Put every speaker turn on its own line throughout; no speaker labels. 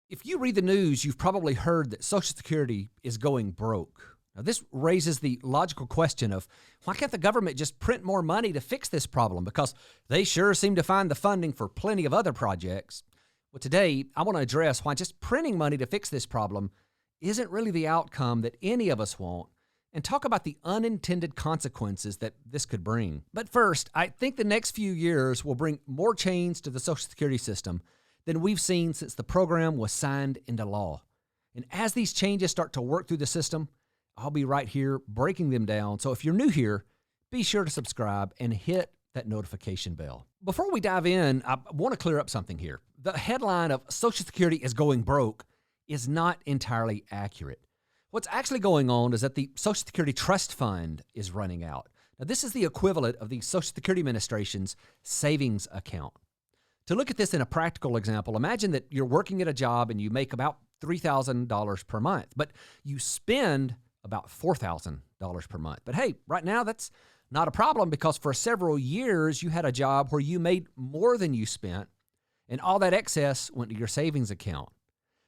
If you read the news, you've probably heard that Social Security is going broke. Now, this raises the logical question of why can't the government just print more money to fix this problem? Because they sure seem to find the funding for plenty of other projects. Well, today, I want to address why just printing money to fix this problem isn't really the outcome that any of us want, and talk about the unintended consequences that this could bring. But first, I think the next few years will bring more change to the Social Security system than we've seen since the program was signed into law. And as these changes start to work through the system, I'll be right here breaking them down. So if you're new here, be sure to subscribe and hit that notification bell. Before we dive in, I want to clear up something here. The headline of Social Security is going broke is not entirely accurate. What's actually going on is that the Social Security Trust Fund is running out. Now, this is the equivalent of the Social Security Administration's savings account. To look at this in a practical example, imagine that you're working at a job and you make about $3,000 per month, but you spend about $4,000 per month. But hey, right now that's not a problem because for several years you had a job where you made more than you spent and all that excess went to your savings account.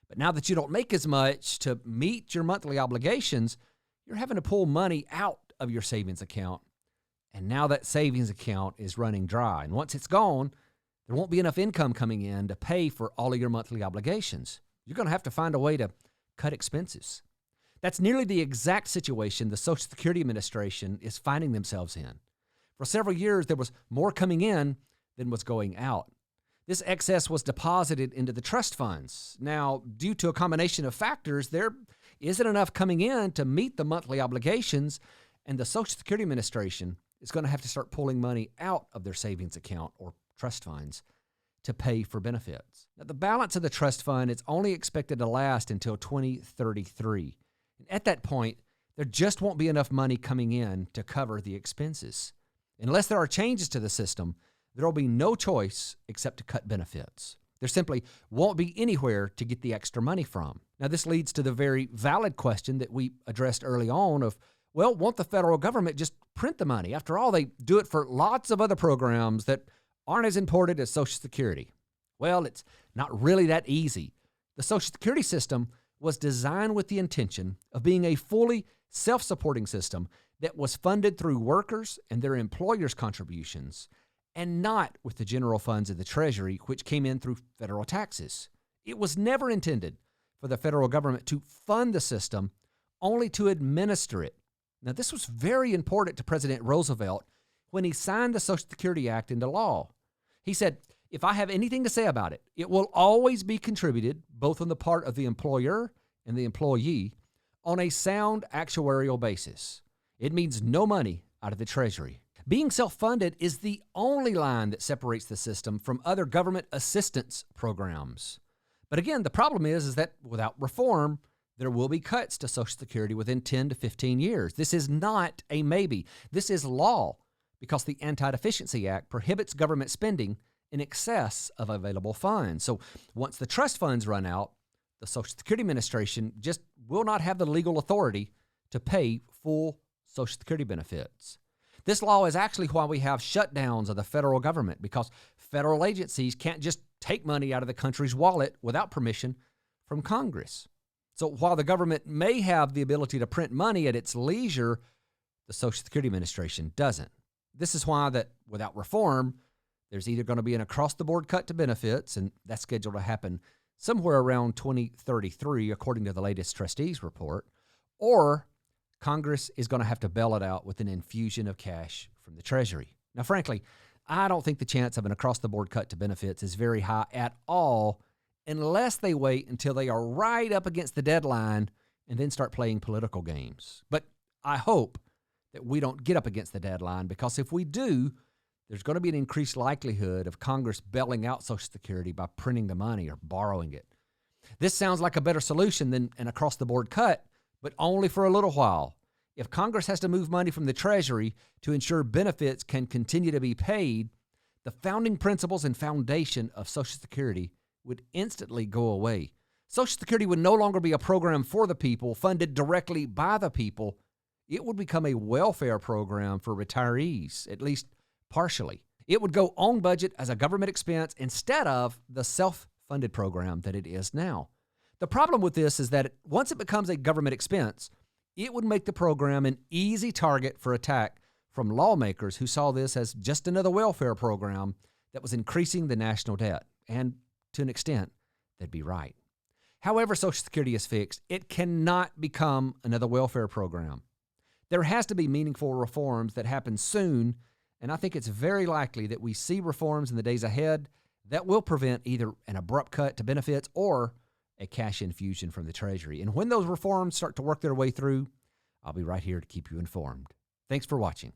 But now that you don't make as much to meet your monthly obligations, you're having to pull money out of your savings account. And now that savings account is running dry. And once it's gone, there won't be enough income coming in to pay for all of your monthly obligations. You're going to have to find a way to cut expenses. That's nearly the exact situation the Social Security Administration is finding themselves in. For several years, there was more coming in than was going out. This excess was deposited into the trust funds. Now, due to a combination of factors, there isn't enough coming in to meet the monthly obligations, and the Social Security Administration is going to have to start pulling money out of their savings account or trust funds to pay for benefits. Now, the balance of the trust fund is only expected to last until 2033. And at that point, there just won't be enough money coming in to cover the expenses. Unless there are changes to the system, there will be no choice except to cut benefits. There simply won't be anywhere to get the extra money from. Now, this leads to the very valid question that we addressed early on of, well, won't the federal government just print the money? After all, they do it for lots of other programs that aren't as important as Social Security. Well, it's not really that easy. The Social Security system was designed with the intention of being a fully self-supporting system that was funded through workers and their employers' contributions, and not with the general funds of the Treasury, which came in through federal taxes. It was never intended for the federal government to fund the system, only to administer it. Now, this was very important to President Roosevelt when he signed the Social Security Act into law. He said, if I have anything to say about it, it will always be contributed, both on the part of the employer and the employee, on a sound actuarial basis. It means no money out of the Treasury. Being self-funded is the only line that separates the system from other government assistance programs. But again, the problem is that without reform, there will be cuts to Social Security within 10 to 15 years. This is not a maybe. This is law, because the Anti-Deficiency Act prohibits government spending in excess of available funds. So once the trust funds run out, the Social Security Administration just will not have the legal authority to pay full Social Security benefits. This law is actually why we have shutdowns of the federal government, because federal agencies can't just take money out of the country's wallet without permission from Congress. So while the government may have the ability to print money at its leisure, the Social Security Administration doesn't. This is why that without reform, there's either going to be an across-the-board cut to benefits, and that's scheduled to happen somewhere around 2033, according to the latest trustees report, or Congress is going to have to bail it out with an infusion of cash from the Treasury. Now, frankly, I don't think the chance of an across-the-board cut to benefits is very high at all unless they wait until they are right up against the deadline and then start playing political games. But I hope that we don't get up against the deadline, because if we do, there's going to be an increased likelihood of Congress bailing out Social Security by printing the money or borrowing it. This sounds like a better solution than an across-the-board cut, but only for a little while. If Congress has to move money from the Treasury to ensure benefits can continue to be paid, the founding principles and foundation of Social Security would instantly go away. Social Security would no longer be a program for the people, funded directly by the people. It would become a welfare program for retirees, at least partially. It would go on budget as a government expense instead of the self-funded program that it is now. The problem with this is that once it becomes a government expense, it would make the program an easy target for attack from lawmakers who saw this as just another welfare program that was increasing the national debt. And to an extent, they'd be right. However Social Security is fixed, it cannot become another welfare program. There has to be meaningful reforms that happen soon, and I think it's very likely that we see reforms in the days ahead that will prevent either an abrupt cut to benefits or a cash infusion from the Treasury. And when those reforms start to work their way through, I'll be right here to keep you informed. Thanks for watching.